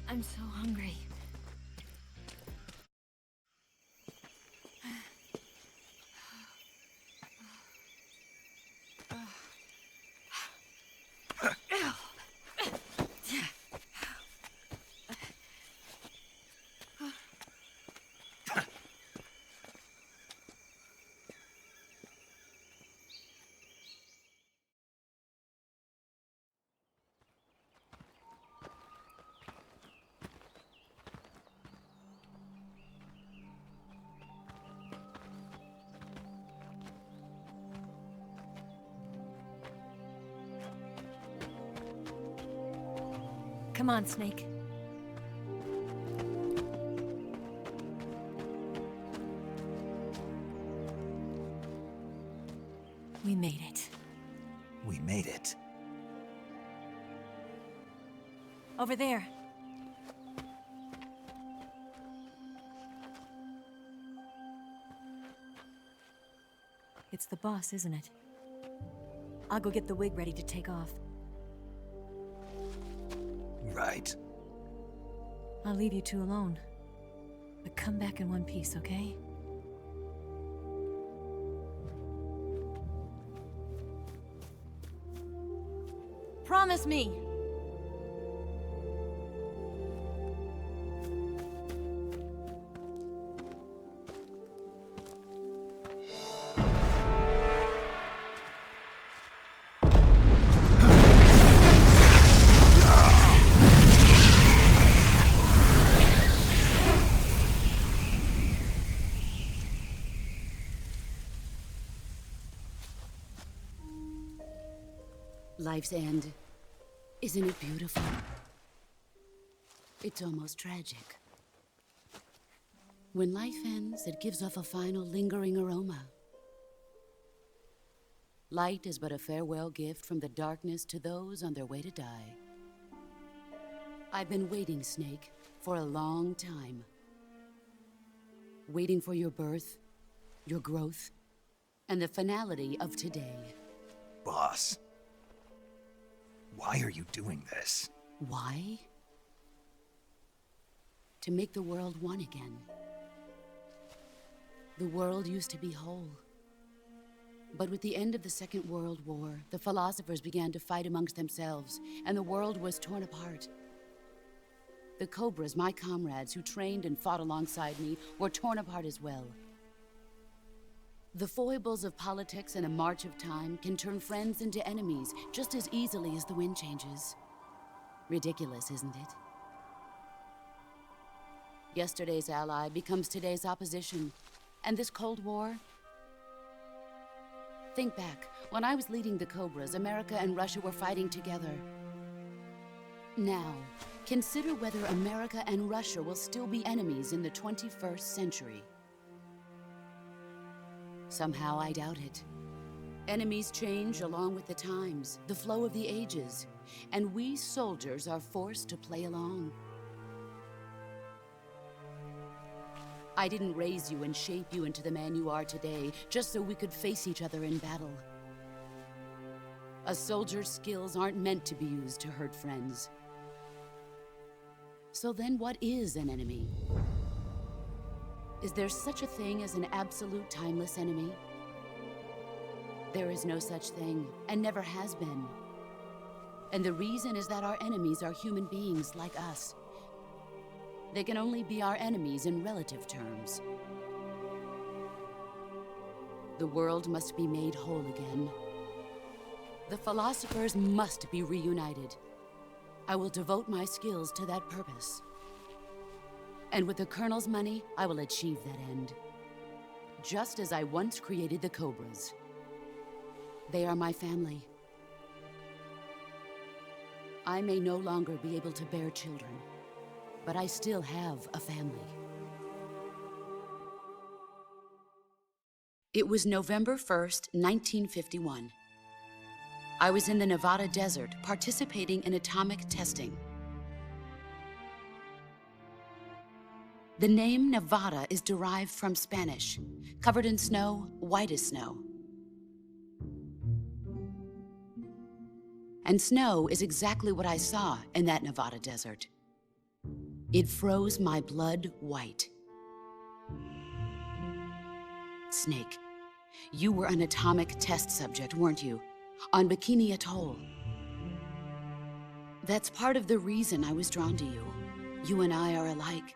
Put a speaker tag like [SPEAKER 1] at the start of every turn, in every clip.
[SPEAKER 1] I'm so hungry. Come on, Snake. We made it.
[SPEAKER 2] We made it.
[SPEAKER 1] Over there. It's the boss, isn't it? I'll go get the wig ready to take off.
[SPEAKER 2] Right.
[SPEAKER 1] I'll leave you two alone. But come back in one piece, okay? Promise me!
[SPEAKER 3] Life's end. Isn't it beautiful? It's almost tragic. When life ends, it gives off a final lingering aroma. Light is but a farewell gift from the darkness to those on their way to die. I've been waiting, Snake, for a long time. Waiting for your birth, your growth, and the finality of today.
[SPEAKER 2] Boss. Why are you doing this?
[SPEAKER 3] Why? To make the world one again. The world used to be whole. But with the end of the Second World War, the philosophers began to fight amongst themselves, and the world was torn apart. The Cobras, my comrades who trained and fought alongside me, were torn apart as well. The foibles of politics and a march of time can turn friends into enemies just as easily as the wind changes. Ridiculous, isn't it? Yesterday's ally becomes today's opposition. And this Cold War? Think back. When I was leading the Cobras, America and Russia were fighting together. Now, consider whether America and Russia will still be enemies in the 21st century. Somehow I doubt it. Enemies change along with the times, the flow of the ages, and we soldiers are forced to play along. I didn't raise you and shape you into the man you are today just so we could face each other in battle. A soldier's skills aren't meant to be used to hurt friends. So then what is an enemy? Is there such a thing as an absolute timeless enemy? There is no such thing, and never has been. And the reason is that our enemies are human beings like us. They can only be our enemies in relative terms. The world must be made whole again. The philosophers must be reunited. I will devote my skills to that purpose. And with the Colonel's money, I will achieve that end. Just as I once created the Cobras. They are my family. I may no longer be able to bear children, but I still have a family. It was November 1st, 1951. I was in the Nevada desert participating in atomic testing. The name Nevada is derived from Spanish, covered in snow, white as snow. And snow is exactly what I saw in that Nevada desert. It froze my blood white. Snake, you were an atomic test subject, weren't you? On Bikini Atoll. That's part of the reason I was drawn to you. You and I are alike.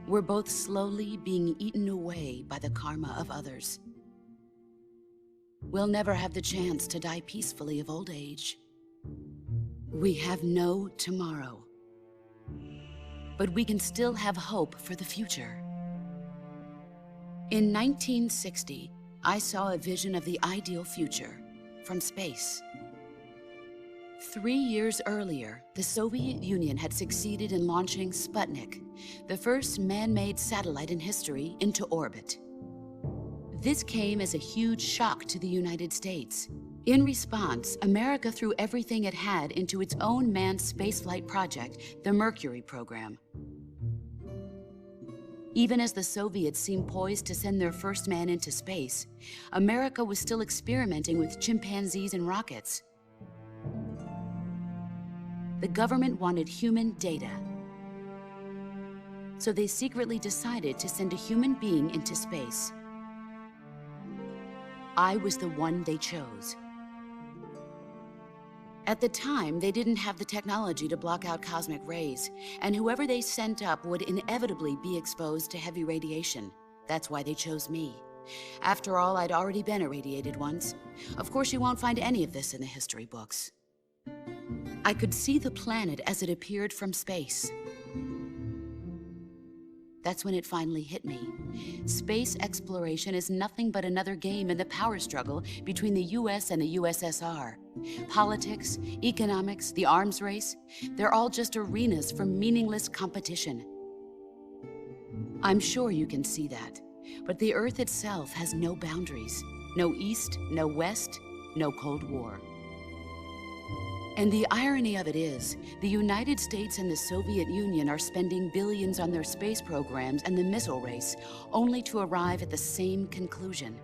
[SPEAKER 3] We're both slowly being eaten away by the karma of others. We'll never have the chance to die peacefully of old age. We have no tomorrow. But we can still have hope for the future. In 1960, I saw a vision of the ideal future from space. 3 years earlier, the Soviet Union had succeeded in launching Sputnik, the first man-made satellite in history, into orbit. This came as a huge shock to the United States. In response, America threw everything it had into its own manned spaceflight project, the Mercury program. Even as the Soviets seemed poised to send their first man into space, America was still experimenting with chimpanzees and rockets. The government wanted human data. So they secretly decided to send a human being into space. I was the one they chose. At the time, they didn't have the technology to block out cosmic rays, and whoever they sent up would inevitably be exposed to heavy radiation. That's why they chose me. After all, I'd already been irradiated once. Of course, you won't find any of this in the history books. I could see the planet as it appeared from space. That's when it finally hit me. Space exploration is nothing but another game in the power struggle between the US and the USSR. Politics, economics, the arms race, they're all just arenas for meaningless competition. I'm sure you can see that, but the Earth itself has no boundaries. No East, no West, no Cold War. And the irony of it is, the United States and the Soviet Union are spending billions on their space programs and the missile race, only to arrive at the same conclusion.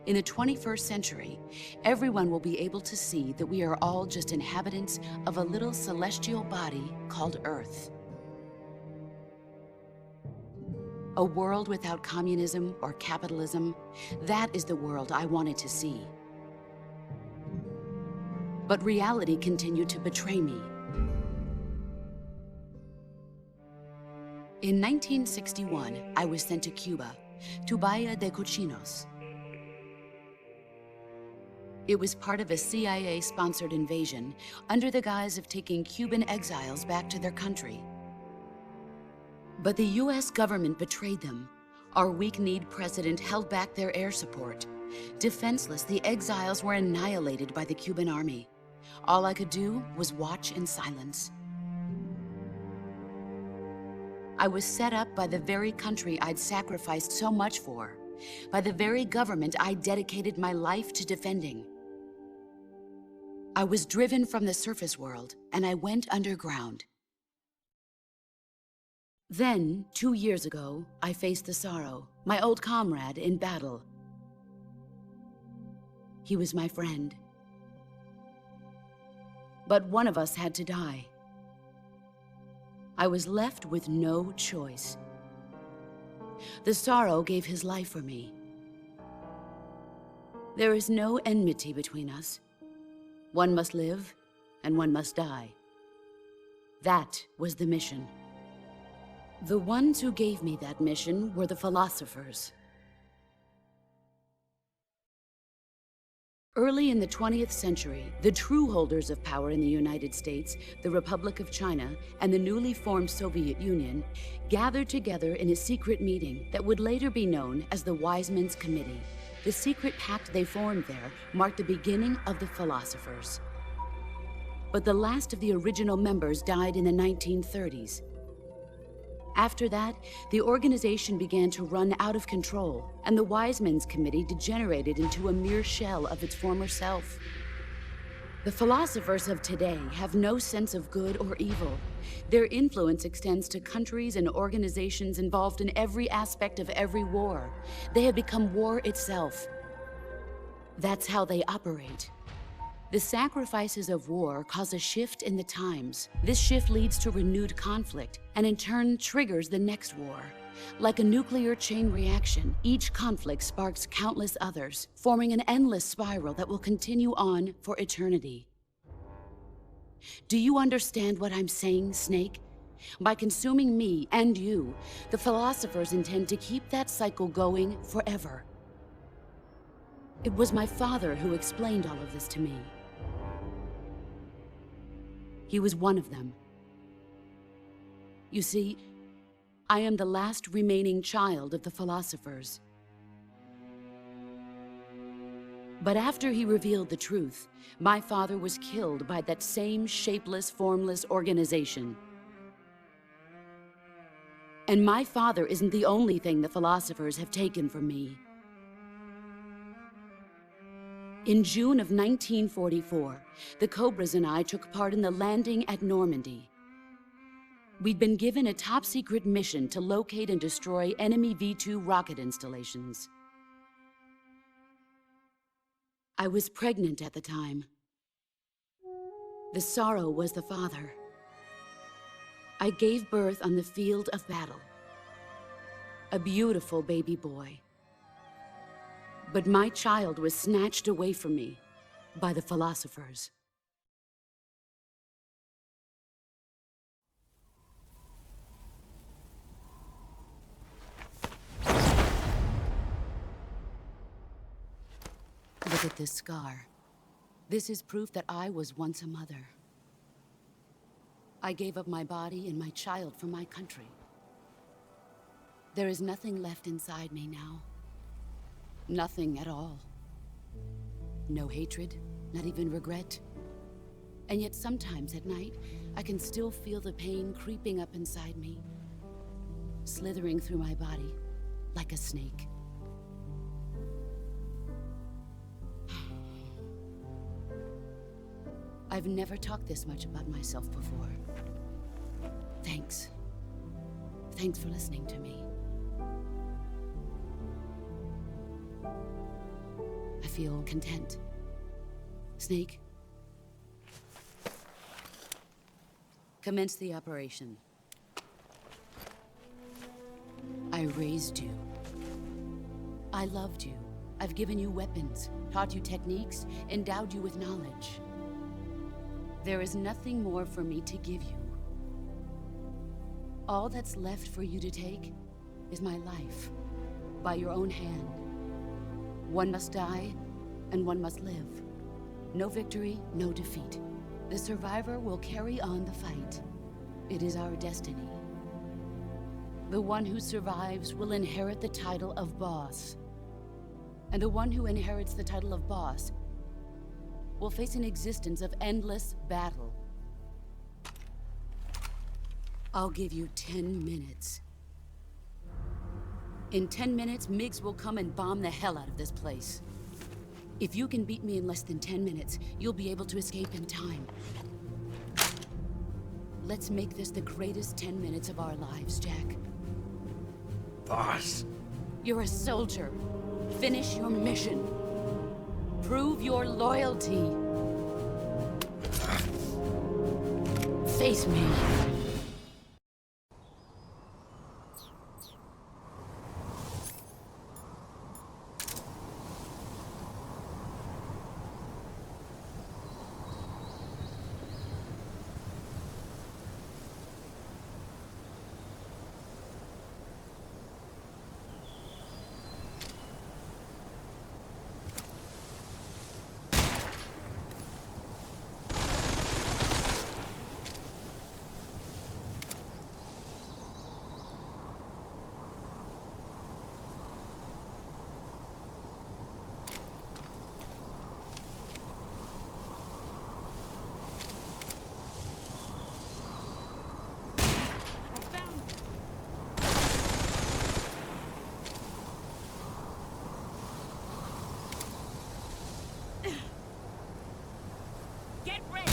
[SPEAKER 3] In the 21st century, everyone will be able to see that we are all just inhabitants of a little celestial body called Earth. A world without communism or capitalism, that is the world I wanted to see. But reality continued to betray me. In 1961, I was sent to Cuba, to Bahia de Cochinos. It was part of a CIA-sponsored invasion under the guise of taking Cuban exiles back to their country. But the US government betrayed them. Our weak-kneed president held back their air support. Defenseless, the exiles were annihilated by the Cuban army. All I could do was watch in silence. I was set up by the very country I'd sacrificed so much for, by the very government I dedicated my life to defending. I was driven from the surface world, and I went underground. Then, 2 years ago, I faced the Sorrow, my old comrade in battle. He was my friend. But one of us had to die. I was left with no choice. The Sorrow gave his life for me. There is no enmity between us. One must live, and one must die. That was the mission. The ones who gave me that mission were the philosophers. Early in the 20th century, the true holders of power in the United States, the Republic of China, and the newly formed Soviet Union gathered together in a secret meeting that would later be known as the Wise Men's Committee. The secret pact they formed there marked the beginning of the philosophers. But the last of the original members died in the 1930s. After that, the organization began to run out of control, and the Wise Men's Committee degenerated into a mere shell of its former self. The philosophers of today have no sense of good or evil. Their influence extends to countries and organizations involved in every aspect of every war. They have become war itself. That's how they operate. The sacrifices of war cause a shift in the times. This shift leads to renewed conflict, and in turn triggers the next war. Like a nuclear chain reaction, each conflict sparks countless others, forming an endless spiral that will continue on for eternity. Do you understand what I'm saying, Snake? By consuming me and you, the philosophers intend to keep that cycle going forever. It was my father who explained all of this to me. He was one of them. You see, I am the last remaining child of the philosophers. But after he revealed the truth, my father was killed by that same shapeless, formless organization. And my father isn't the only thing the philosophers have taken from me. In June of 1944, the Cobras and I took part in the landing at Normandy. We'd been given a top-secret mission to locate and destroy enemy V-2 rocket installations. I was pregnant at the time. The sorrow was the father. I gave birth on the field of battle. A beautiful baby boy. But my child was snatched away from me by the philosophers. Look at this scar. This is proof that I was once a mother. I gave up my body and my child for my country. There is nothing left inside me now. Nothing at all. No hatred, not even regret. And yet sometimes at night, I can still feel the pain creeping up inside me, slithering through my body like a snake. I've never talked this much about myself before. Thanks. Thanks for listening to me. I feel content. Snake, commence the operation. I raised you. I loved you. I've given you weapons, taught you techniques, endowed you with knowledge. There is nothing more for me to give you. All that's left for you to take is my life, by your own hand. One must die, and one must live. No victory, no defeat. The survivor will carry on the fight. It is our destiny. The one who survives will inherit the title of boss. And the one who inherits the title of boss will face an existence of endless battle. I'll give you 10 minutes. In 10 minutes, MiGs will come and bomb the hell out of this place. If you can beat me in less than 10 minutes, you'll be able to escape in time. Let's make this the greatest 10 minutes of our lives, Jack.
[SPEAKER 2] Boss.
[SPEAKER 3] You're a soldier. Finish your mission. Prove your loyalty. Face me.
[SPEAKER 1] Get ready!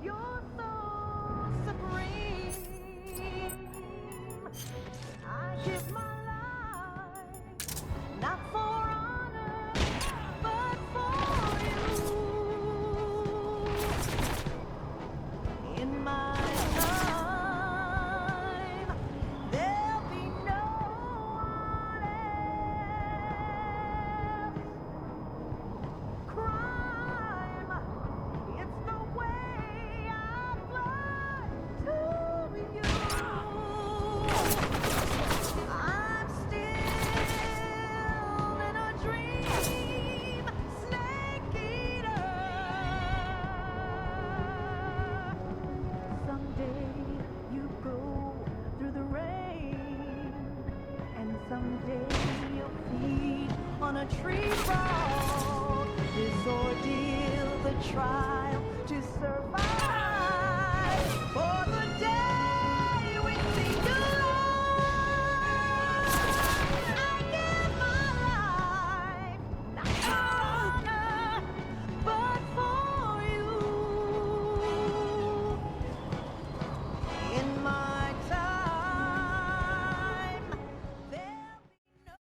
[SPEAKER 4] You're so supreme. I give my life, not for honor, but for you. In my time, there'll be no one else. Crime, it's the way I fly to you. I'm still in a dream, snake eater. Someday you go through the rain, and someday you'll feed on a tree frog. This ordeal, the trial to survive for the day we see you live. I give my life, not for honor, but for you. In my time, there'll be no.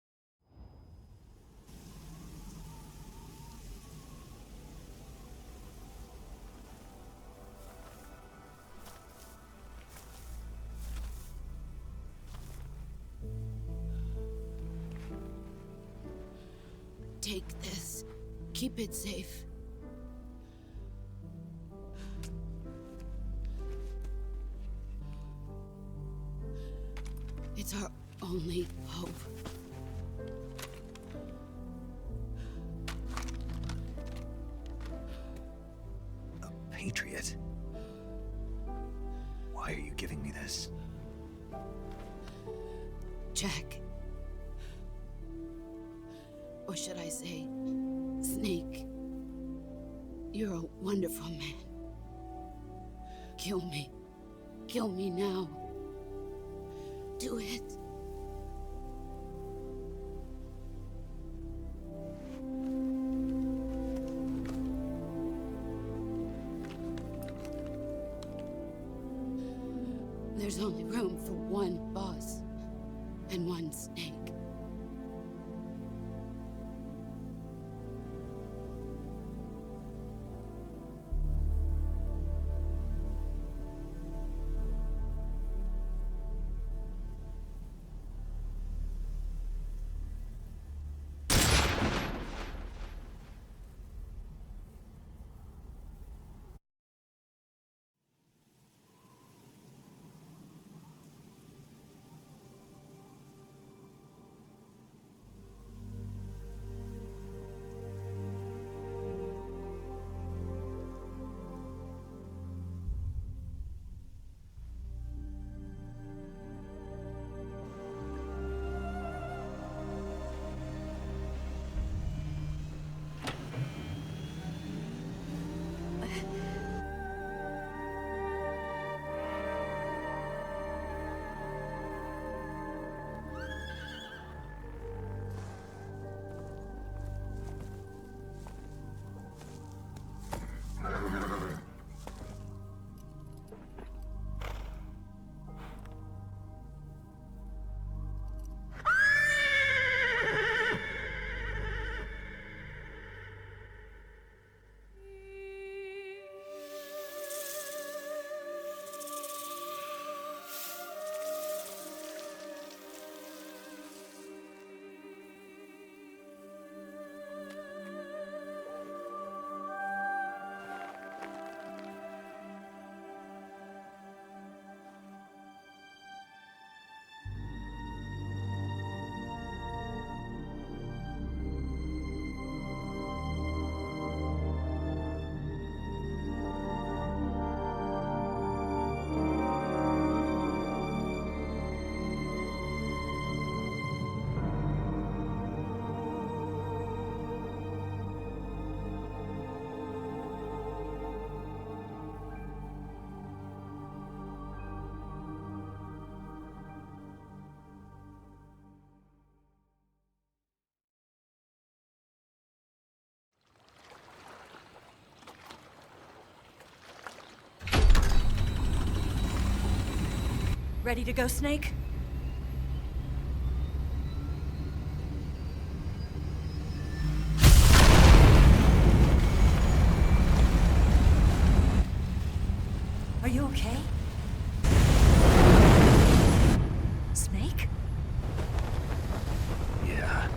[SPEAKER 3] Take this. Keep it safe. It's our only hope.
[SPEAKER 2] A patriot? Why are you giving me this?
[SPEAKER 3] Jack. Or should I say, Snake. You're a wonderful man. Kill me. Kill me now. Do it. There's only room for one boss and one snake.
[SPEAKER 1] Ready to go, Snake? Are you okay? Snake?
[SPEAKER 2] Yeah.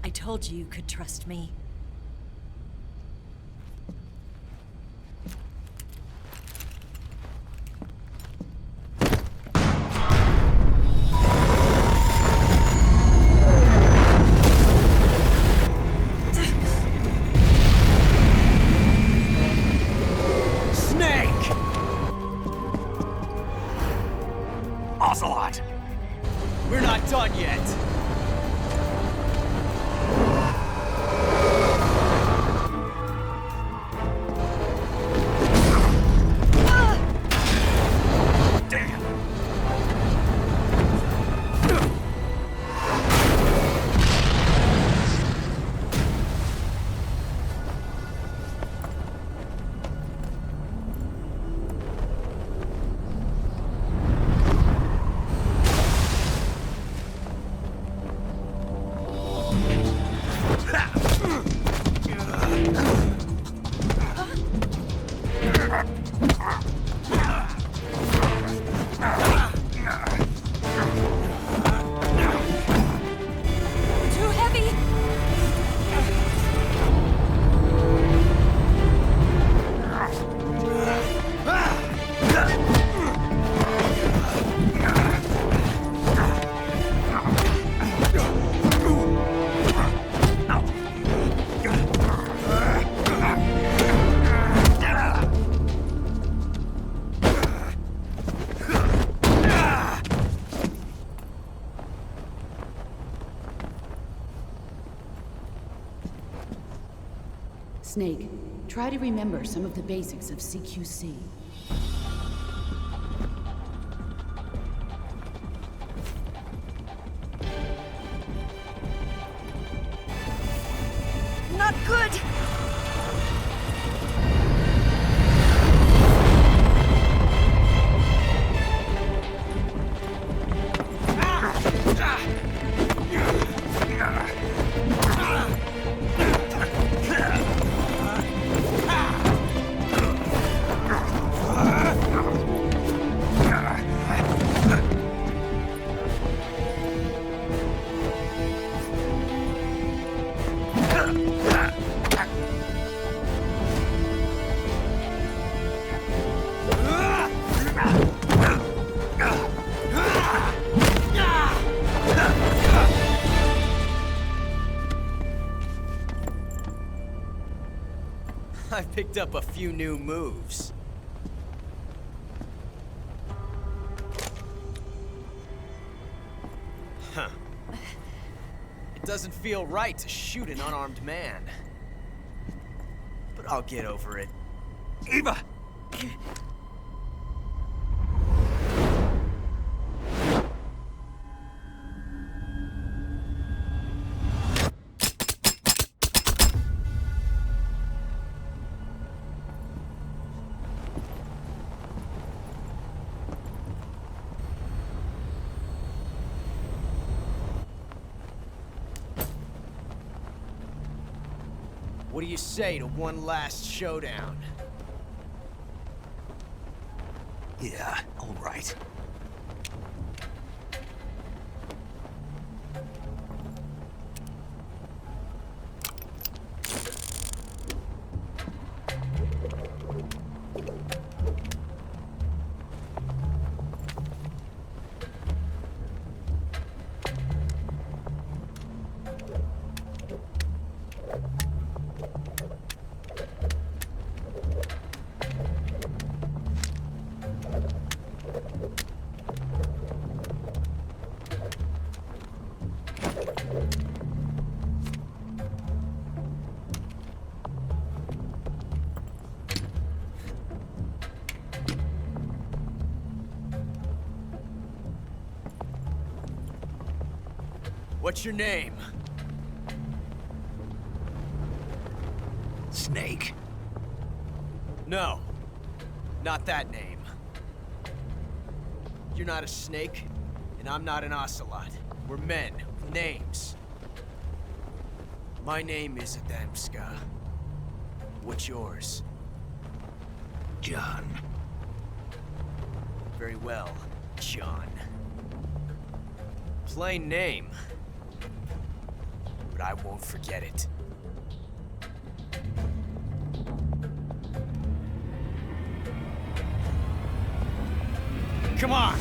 [SPEAKER 1] I told you you could trust me.
[SPEAKER 2] Snake! Ocelot!
[SPEAKER 5] We're not done yet.
[SPEAKER 2] Damn!
[SPEAKER 1] Too heavy!
[SPEAKER 3] Snake, try to remember some of the basics of CQC.
[SPEAKER 1] Not good!
[SPEAKER 5] I picked up a few new moves. Huh. It doesn't feel right to shoot an unarmed man. But I'll get over it.
[SPEAKER 2] Eva!
[SPEAKER 5] What do you say to one last showdown?
[SPEAKER 2] Yeah, all right.
[SPEAKER 5] What's your name?
[SPEAKER 2] Snake.
[SPEAKER 5] No. Not that name. You're not a snake, and I'm not an ocelot. We're men with names. My name is Adamska. What's yours?
[SPEAKER 2] John.
[SPEAKER 5] Very well, John. Plain name. But I won't forget it. Come on!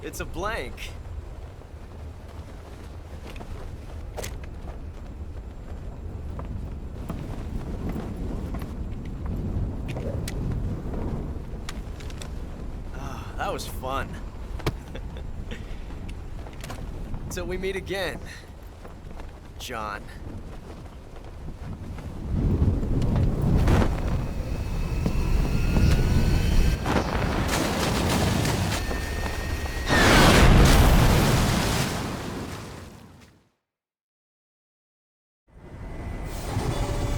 [SPEAKER 5] It's a blank. Ah, that was fun. Till we meet again, John.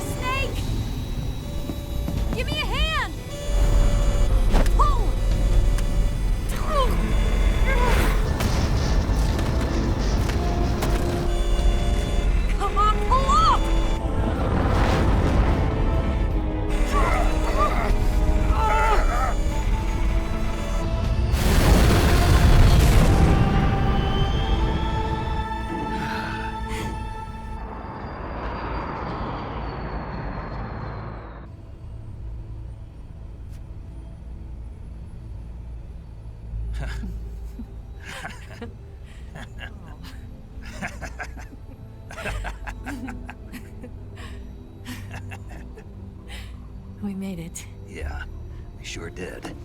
[SPEAKER 1] Snake! Give me a hand! Pull! Come on, pull up! We made it.
[SPEAKER 2] Yeah, we sure did.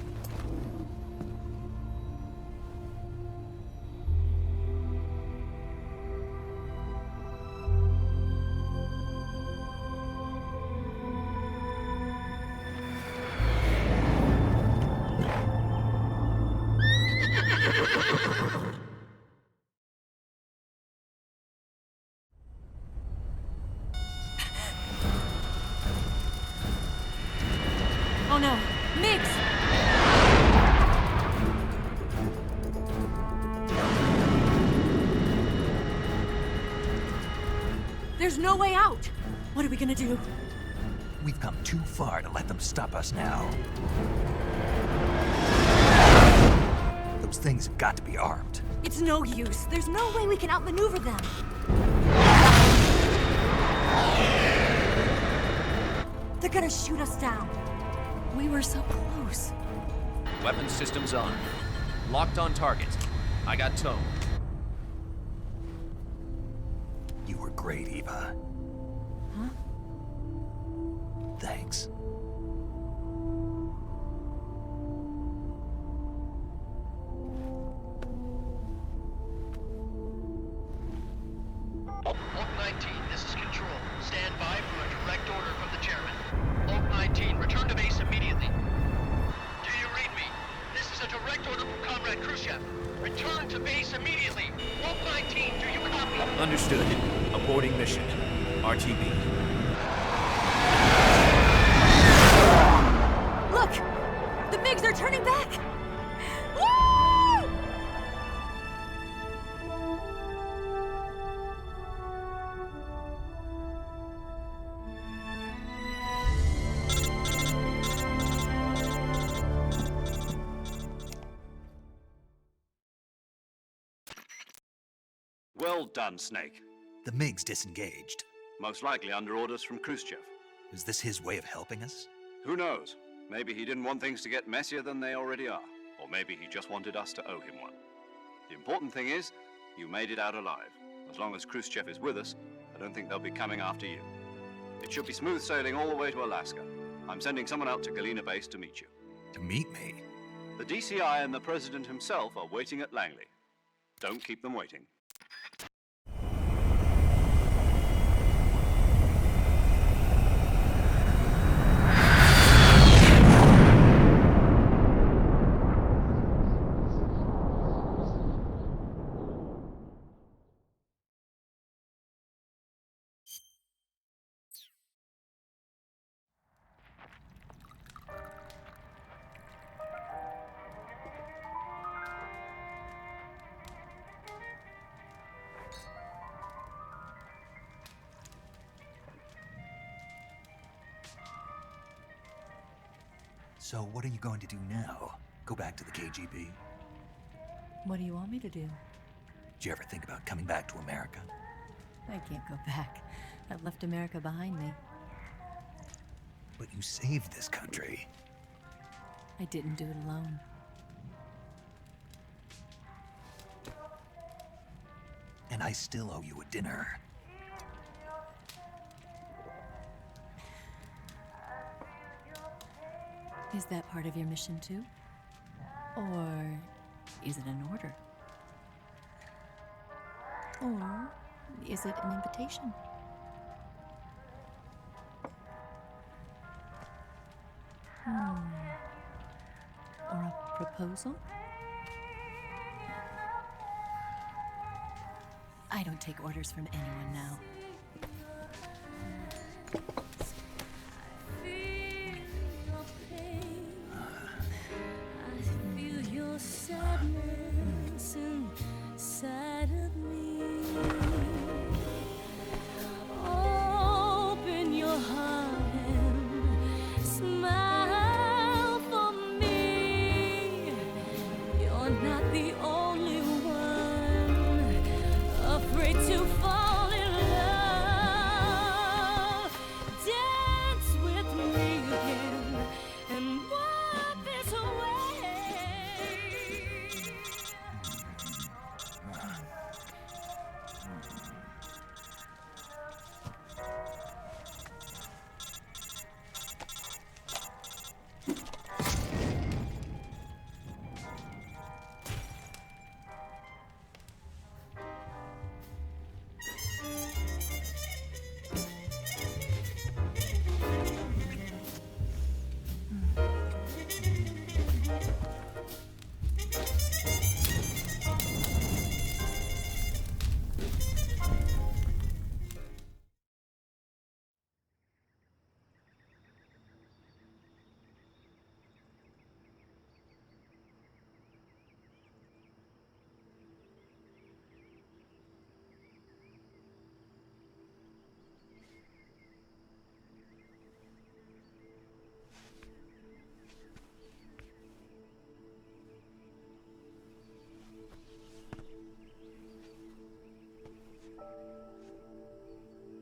[SPEAKER 1] Oh no, Mix! There's no way out! What are we gonna do?
[SPEAKER 2] We've come too far to let them stop us now. Those things have got to be armed.
[SPEAKER 1] It's no use. There's no way we can outmaneuver them. They're gonna shoot us down. We were so close.
[SPEAKER 6] Weapons systems on. Locked on target. I got towed.
[SPEAKER 2] You were great, Eva.
[SPEAKER 1] Huh?
[SPEAKER 2] Thanks.
[SPEAKER 7] Oak 19, this is Control. Stand by for a direct order from the chairman. Oak 19, return to base immediately. Do you read me? This is a direct order from Comrade Khrushchev. Return to base immediately. Oak 19, do you copy?
[SPEAKER 6] Understood. Aborting mission. RTB.
[SPEAKER 1] Look! The MiGs are turning back! Woo!
[SPEAKER 8] Well done, Snake.
[SPEAKER 2] The MiG's disengaged.
[SPEAKER 8] Most likely under orders from Khrushchev.
[SPEAKER 2] Is this his way of helping us?
[SPEAKER 8] Who knows? Maybe he didn't want things to get messier than they already are. Or maybe he just wanted us to owe him one. The important thing is, you made it out alive. As long as Khrushchev is with us, I don't think they'll be coming after you. It should be smooth sailing all the way to Alaska. I'm sending someone out to Galena Base to meet you.
[SPEAKER 2] To meet me?
[SPEAKER 8] The DCI and the President himself are waiting at Langley. Don't keep them waiting.
[SPEAKER 2] So what are you going to do now? Go back to the KGB?
[SPEAKER 1] What do you want me to do?
[SPEAKER 2] Did you ever think about coming back to America?
[SPEAKER 1] I can't go back. I've left America behind me.
[SPEAKER 2] But you saved this country.
[SPEAKER 1] I didn't do it alone.
[SPEAKER 2] And I still owe you a dinner.
[SPEAKER 1] Is that part of your mission too? Or is it an order? Or is it an invitation? Or a proposal? I don't take orders from anyone now.
[SPEAKER 4] Sadness inside of me. Open your heart and smile for me. You're not the only one afraid to fall in love. Dance with me again and wipe this away.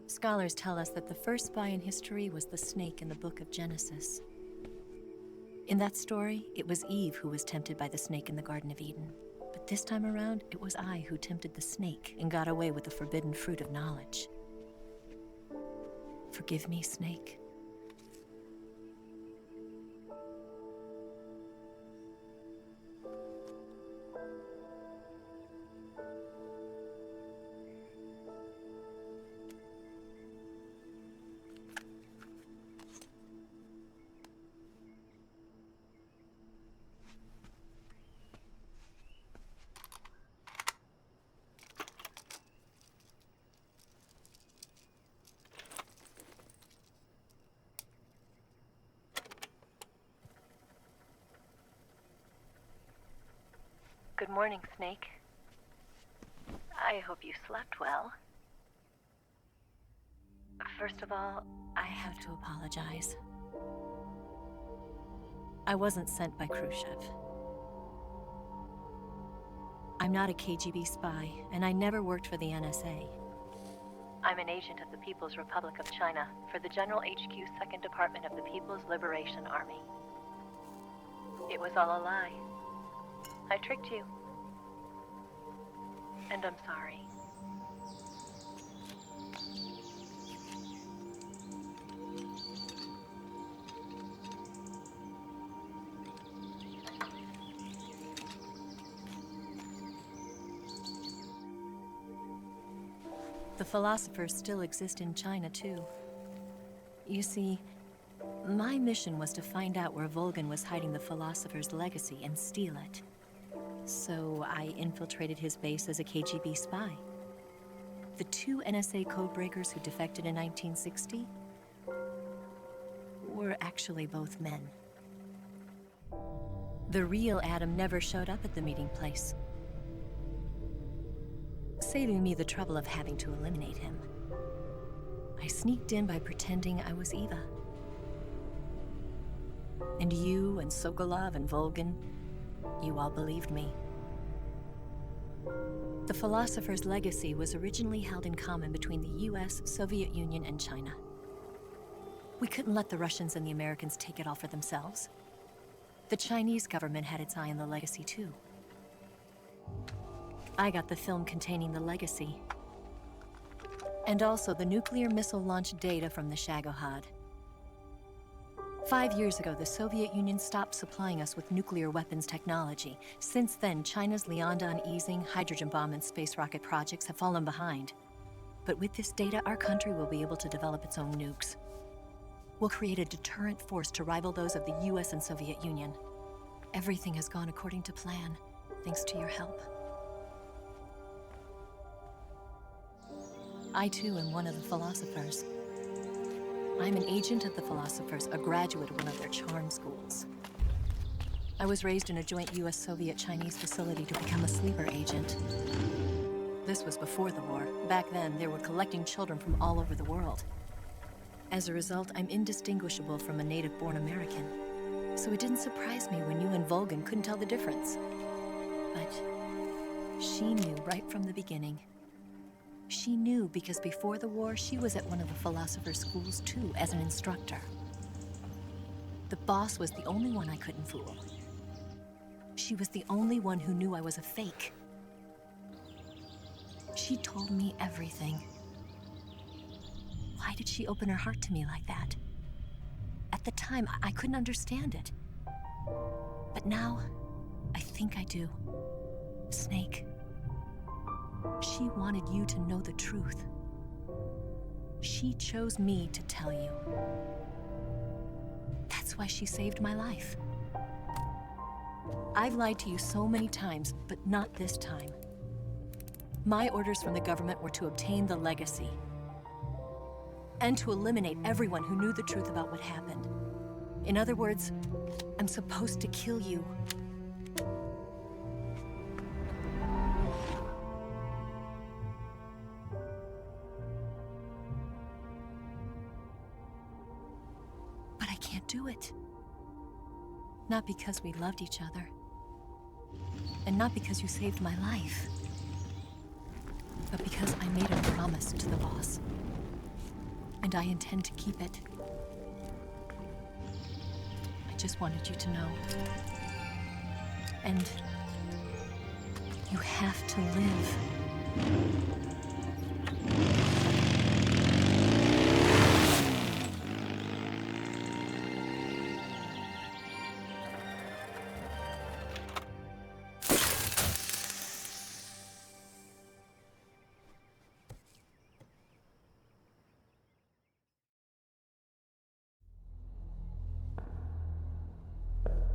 [SPEAKER 1] Scholars tell us that the first spy in history was the snake in the book of Genesis. In that story, it was Eve who was tempted by the snake in the Garden of Eden. But this time around, it was I who tempted the snake and got away with the forbidden fruit of knowledge. Forgive me, snake.
[SPEAKER 9] Good morning, Snake. I hope you slept well. First of all,
[SPEAKER 1] I have to apologize. I wasn't sent by Khrushchev. I'm not a KGB spy, and I never worked for the NSA.
[SPEAKER 9] I'm an agent of the People's Republic of China for the General HQ 2nd Department of the People's Liberation Army. It was all a lie. I tricked you. And I'm sorry.
[SPEAKER 1] The philosophers still exist in China, too. You see, my mission was to find out where Volgan was hiding the philosopher's legacy and steal it. So I infiltrated his base as a KGB spy. The 2 NSA codebreakers who defected in 1960 were actually both men. The real Adam never showed up at the meeting place, saving me the trouble of having to eliminate him. I sneaked in by pretending I was Eva. And you and Sokolov and Volgan, you all believed me. The philosopher's legacy was originally held in common between the US, Soviet Union, and China. We couldn't let the Russians and the Americans take it all for themselves. The Chinese government had its eye on the legacy, too. I got the film containing the legacy, and also the nuclear missile launch data from the Shagohod. 5 years ago, the Soviet Union stopped supplying us with nuclear weapons technology. Since then, China's Liaodong easing, hydrogen bomb, and space rocket projects have fallen behind. But with this data, our country will be able to develop its own nukes. We'll create a deterrent force to rival those of the US and Soviet Union. Everything has gone according to plan, thanks to your help. I, too, am one of the philosophers. I'm an agent of the philosophers, a graduate of one of their charm schools. I was raised in a joint US-Soviet-Chinese facility to become a sleeper agent. This was before the war. Back then, they were collecting children from all over the world. As a result, I'm indistinguishable from a native-born American. So it didn't surprise me when you and Volgan couldn't tell the difference. But she knew right from the beginning. She knew because before the war, she was at one of the philosopher's schools too, as an instructor. The boss was the only one I couldn't fool. She was the only one who knew I was a fake. She told me everything. Why did she open her heart to me like that? At the time, I couldn't understand it. But now, I think I do. Snake. She wanted you to know the truth. She chose me to tell you. That's why she saved my life. I've lied to you so many times, but not this time. My orders from the government were to obtain the legacy and to eliminate everyone who knew the truth about what happened. In other words, I'm supposed to kill you. But I can't do it. Not because we loved each other. And not because you saved my life. But because I made a promise to the boss. And I intend to keep it. I just wanted you to know. And you have to live.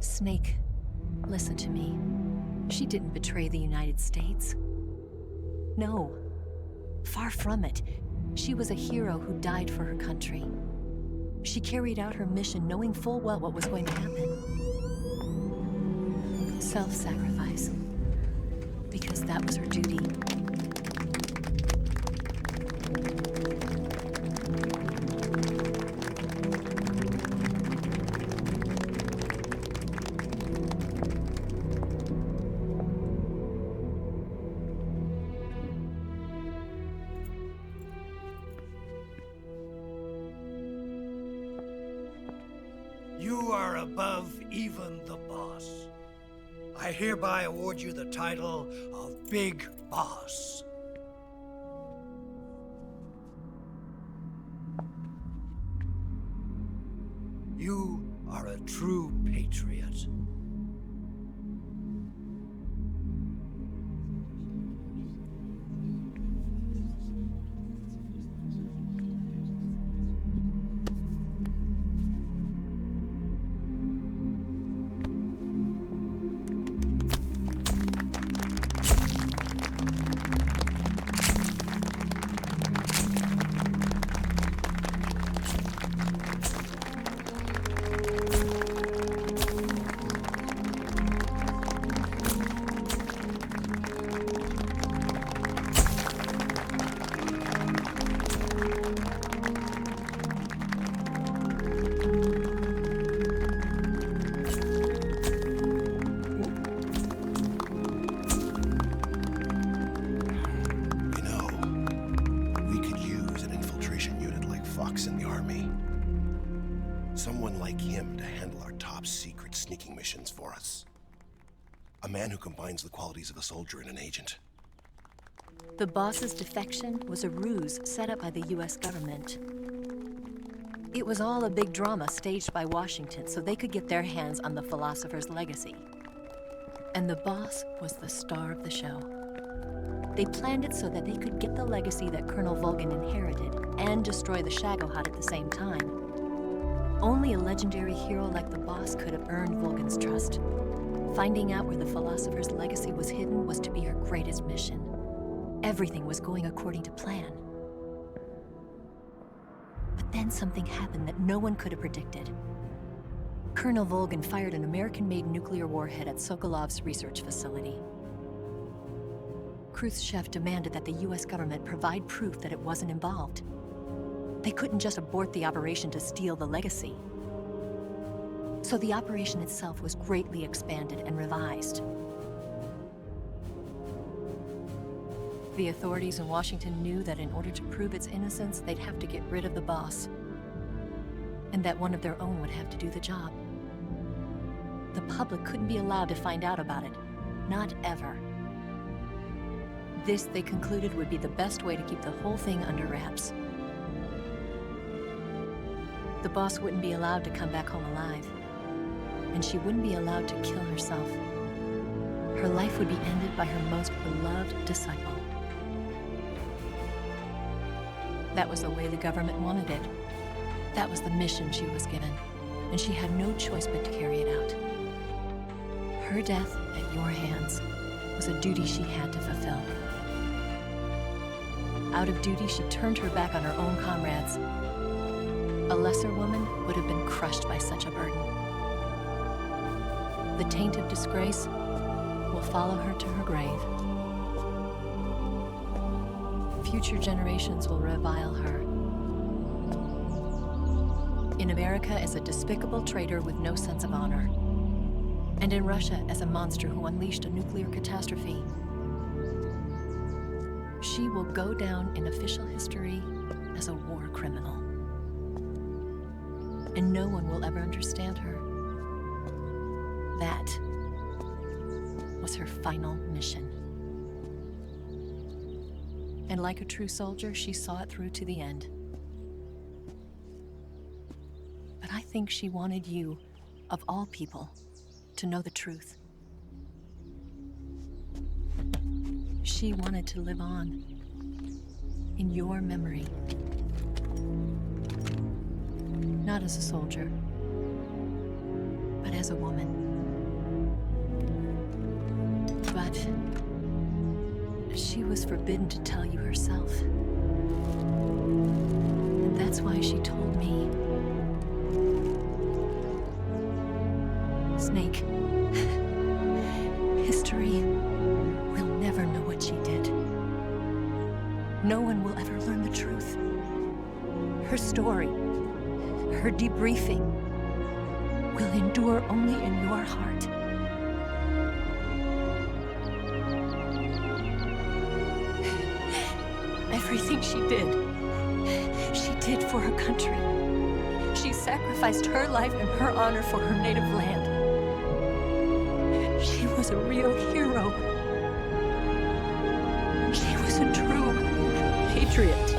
[SPEAKER 1] Snake, listen to me. She didn't betray the United States. No, far from it. She was a hero who died for her country. She carried out her mission knowing full well what was going to happen. Self-sacrifice. Because that was her duty.
[SPEAKER 10] I hereby award you the title of Big Boss. You are a true patriot.
[SPEAKER 11] In the army. Someone like him to handle our top secret sneaking missions for us. A man who combines the qualities of a soldier and an agent.
[SPEAKER 1] The boss's defection was a ruse set up by the US government. It was all a big drama staged by Washington so they could get their hands on the philosopher's legacy. And the boss was the star of the show. They planned it so that they could get the legacy that Colonel Vulcan inherited and destroy the Shagohod at the same time. Only a legendary hero like the boss could have earned Vulcan's trust. Finding out where the philosopher's legacy was hidden was to be her greatest mission. Everything was going according to plan. But then something happened that no one could have predicted. Colonel Vulcan fired an American-made nuclear warhead at Sokolov's research facility. Khrushchev demanded that the US government provide proof that it wasn't involved. They couldn't just abort the operation to steal the legacy. So the operation itself was greatly expanded and revised. The authorities in Washington knew that in order to prove its innocence, they'd have to get rid of the boss, and that one of their own would have to do the job. The public couldn't be allowed to find out about it, not ever. This, they concluded, would be the best way to keep the whole thing under wraps. The boss wouldn't be allowed to come back home alive, and she wouldn't be allowed to kill herself. Her life would be ended by her most beloved disciple. That was the way the government wanted it. That was the mission she was given, and she had no choice but to carry it out. Her death at your hands was a duty she had to fulfill. Out of duty, she turned her back on her own comrades. A lesser woman would have been crushed by such a burden. The taint of disgrace will follow her to her grave. Future generations will revile her. In America as a despicable traitor with no sense of honor. And in Russia as a monster who unleashed a nuclear catastrophe. She will go down in official history as a war criminal. And no one will ever understand her. That was her final mission. And like a true soldier, she saw it through to the end. But I think she wanted you, of all people, to know the truth. She wanted to live on in your memory. Not as a soldier, but as a woman. But she was forbidden to tell you herself. And that's why she told me. Snake, history will never know what she did. No one will ever learn the truth. Her story, her debriefing, will endure only in your heart. Everything she did for her country. She sacrificed her life and her honor for her native land. She was was a real hero. He was a true patriot.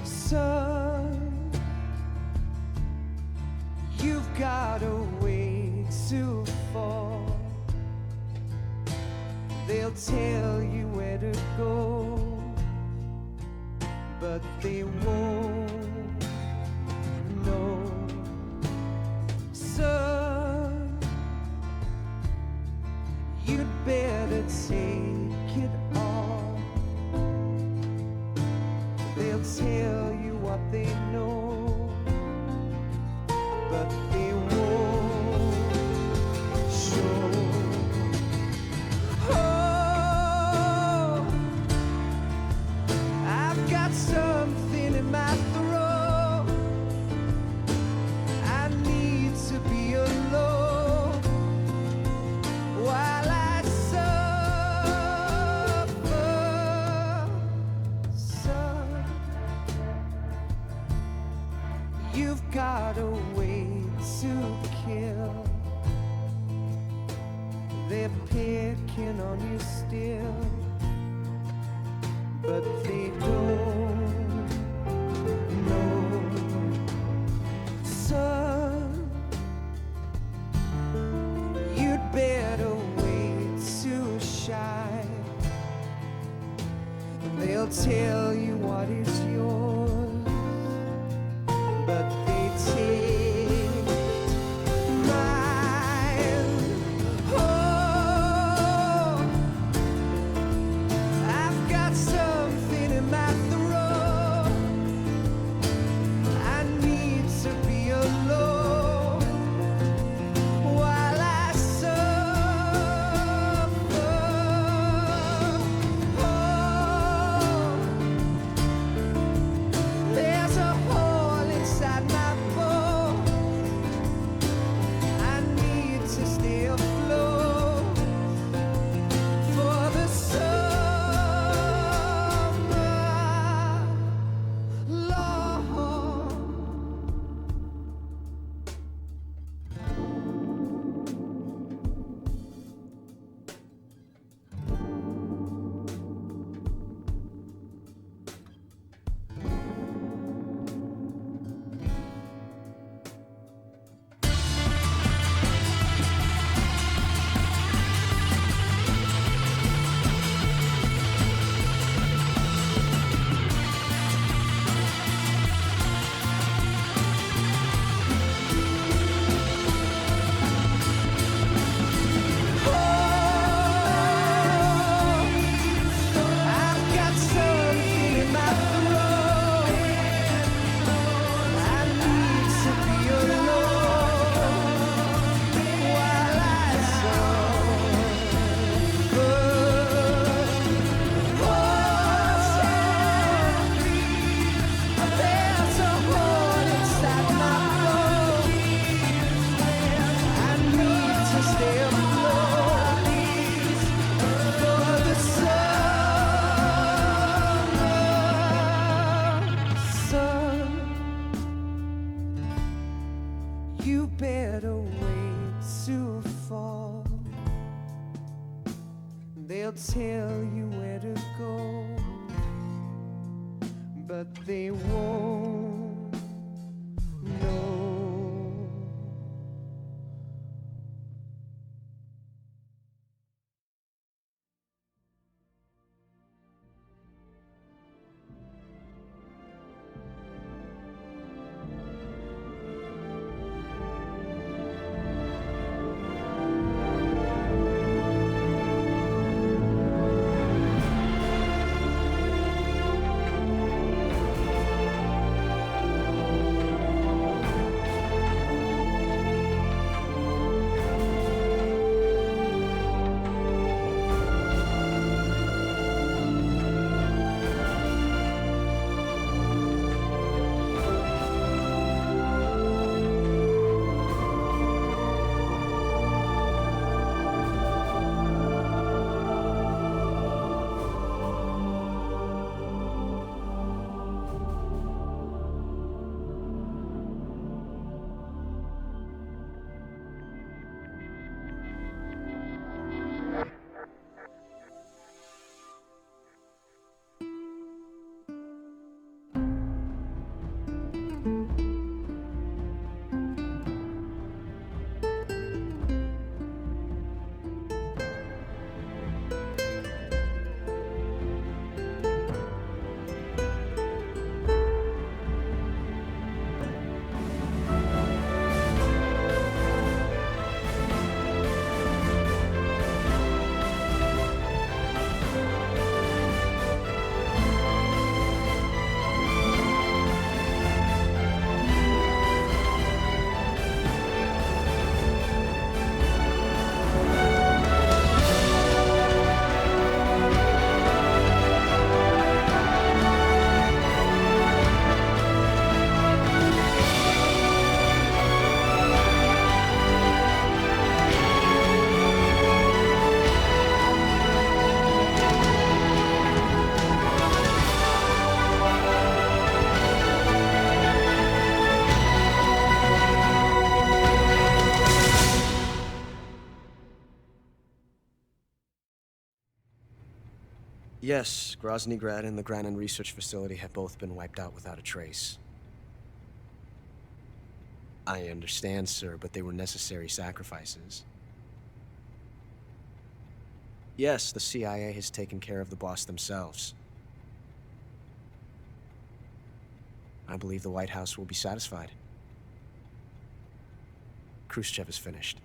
[SPEAKER 12] Son, you've got a way to fall. They'll tell you where to go, but they won't know. Son, you'd better take it all. They'll tell you what they know, but they won't show. Oh, I've got something in my throat. I need to be alone while I suffer. Son, you've got a way to kill. They're picking on you still, but they don't know. Son, you'd better wait to shine. They'll tell you what is yours, but they take mine. Oh, I've got something in my throat. better way to fall. They'll tell you where to go, but they won't know.
[SPEAKER 13] Yes, Grozny Grad and the Granin Research Facility have both been wiped out without a trace. I understand, sir, but they were necessary sacrifices. Yes, the CIA has taken care of the boss themselves. I believe the White House will be satisfied. Khrushchev is finished.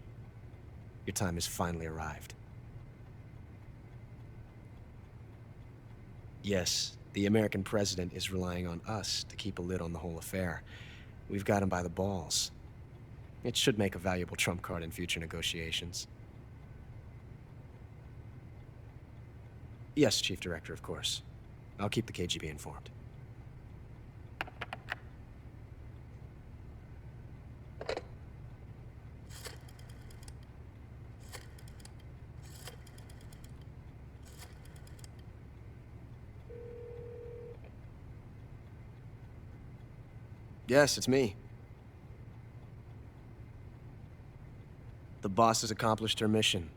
[SPEAKER 13] Your time has finally arrived. Yes, the American president is relying on us to keep a lid on the whole affair. We've got him by the balls. It should make a valuable trump card in future negotiations. Yes, Chief Director, of course. I'll keep the KGB informed. Yes, it's me. The boss has accomplished her mission.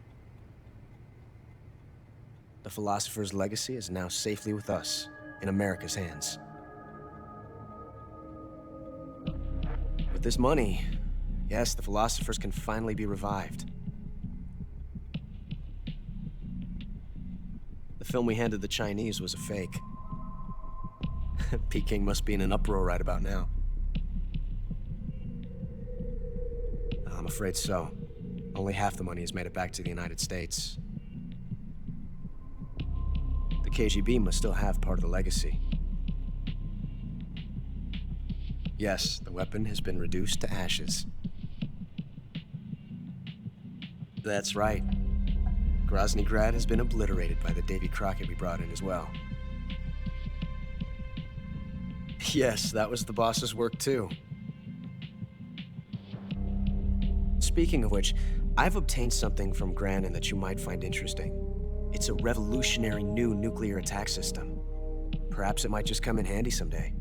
[SPEAKER 13] The philosopher's legacy is now safely with us, in America's hands. With this money, yes, the philosophers can finally be revived. The film we handed the Chinese was a fake. Peking must be in an uproar right about now. I'm afraid so. Only half the money has made it back to the United States. The KGB must still have part of the legacy. Yes, the weapon has been reduced to ashes. That's right. Grozny Grad has been obliterated by the Davy Crockett we brought in as well. Yes, that was the boss's work too. Speaking of which, I've obtained something from Granin that you might find interesting. It's a revolutionary new nuclear attack system. Perhaps it might just come in handy someday.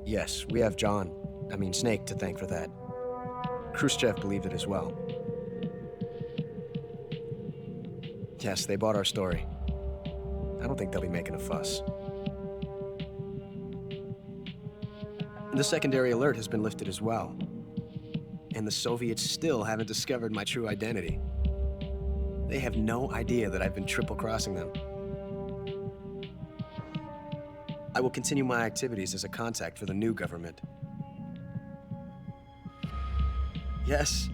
[SPEAKER 13] Yes, we have John. Snake to thank for that. Khrushchev believed it as well. Yes, they bought our story. I don't think they'll be making a fuss. The secondary alert has been lifted as well. And the Soviets still haven't discovered my true identity. They have no idea that I've been triple-crossing them. I will continue my activities as a contact for the new government. Yes,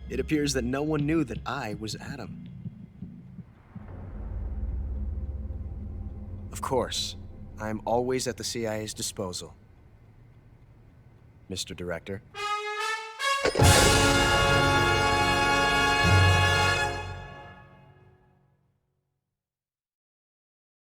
[SPEAKER 13] it appears that no one knew that I was Adam. Of course, I am always at the CIA's disposal, Mr. Director.